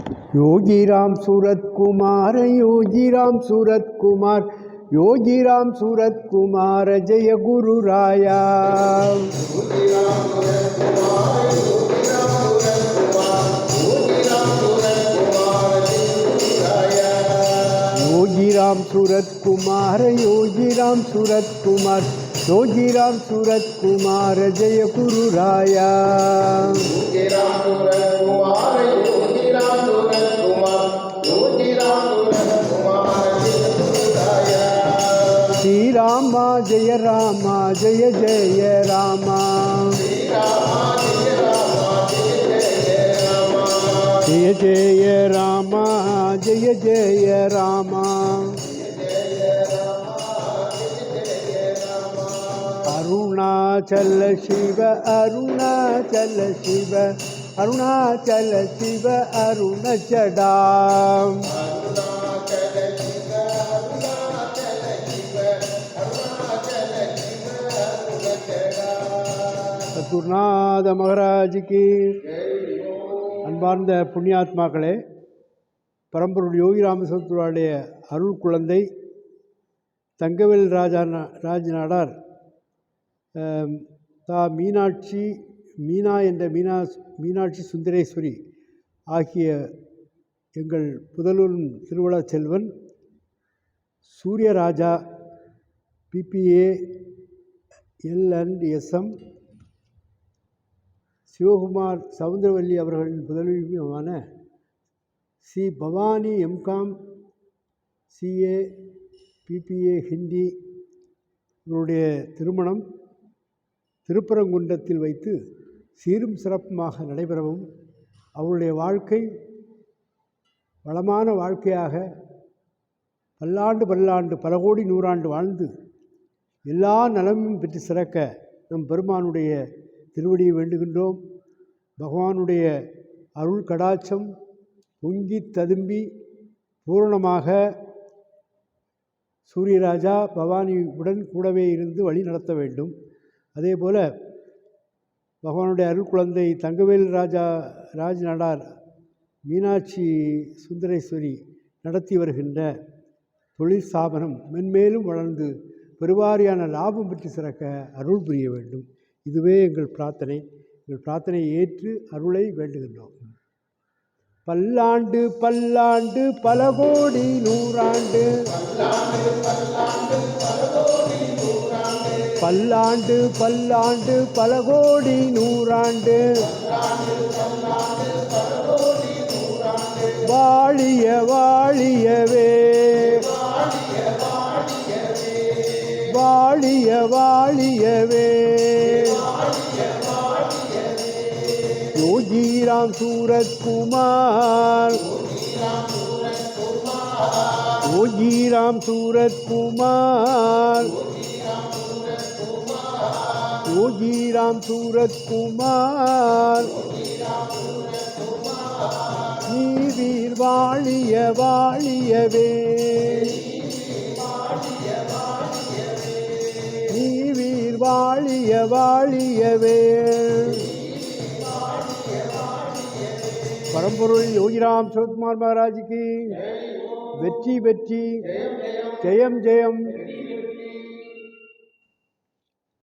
योगीराम सूरत कुमार, योगीराम सूरत कुमार, योगीराम सूरत कुमार, जय गुरु राया। योगीराम सूरत कुमार, योगीराम सूरत कुमार, योगीराम सूरत कुमार, जय गुरु राया। श्री रामा जय रामा, जय जय रामा, जय जय रामा, जय जय रामा। अरुणाचल शिव, अरुणाचल शिव, अरुणाचल शिव, अरुणचडा। குருநாத மகாராஜுக்கு அன்பார்ந்த புண்ணியாத்மாக்களே, பரம்பொருள் யோகி ராமசத்துடைய அருள் குழந்தை தங்கவேல் ராஜ நாடார் மீனாட்சி, மீனா என்ற மீனாட்சி சுந்தரேஸ்வரி ஆகிய எங்கள் புதலூர் திருவிழா செல்வன் சூரியராஜா PPA L&SM சிவகுமார் சவுந்தரவல்லி அவர்களின் புதல்வியுமான C Bhavani MCom CA PPA Hindi இவருடைய திருமணம் திருப்பரங்குன்றத்தில் வைத்து சீரும் சிறப்புமாக நடைபெறவும், அவருடைய வாழ்க்கை வளமான வாழ்க்கையாக பல்லாண்டு பல்லாண்டு பல கோடி நூறாண்டு வாழ்ந்து எல்லா நலமும் பெற்று சிறக்க நம் பெருமானுடைய திருவடியை வேண்டுகின்றோம். பகவானுடைய அருள் கடாட்சம் பொங்கி ததும்பி பூரணமாக சூரியராஜா பவானியுடன் கூடவே இருந்து வழி நடத்த வேண்டும். அதே போல் பகவானுடைய அருள் குழந்தை தங்கவேல் ராஜ நாடார் மீனாட்சி சுந்தரேஸ்வரி நடத்தி வருகின்ற தொழில் ஸ்தாபனம் மென்மேலும் வளர்ந்து பெருவாரியான லாபம் பெற்று சிறக்க அருள் புரிய வேண்டும். இதுவே எங்கள் பிரார்த்தனை. எங்கள் பிரார்த்தனையை ஏற்று அருளை வேண்டுகின்றோம். பல்லாண்டு பல்லாண்டு பல கோடி நூறாண்டு, பல்லாண்டு பல்லாண்டு பல கோடி நூறாண்டு, வாழிய வாழியவே, வாழிய வாழியவே, योगीराम सूरत कुमार, योगीराम सूरत कुमार, योगीराम सूरत कुमार, नीवीर वालिय वालियवे, नीवीर वालिय वालियवे। பரம்பொருள் யோகிராம் சிவகுமார் மகாராஜுக்கு வெற்றி வெற்றி, ஜெயம் ஜெயம்.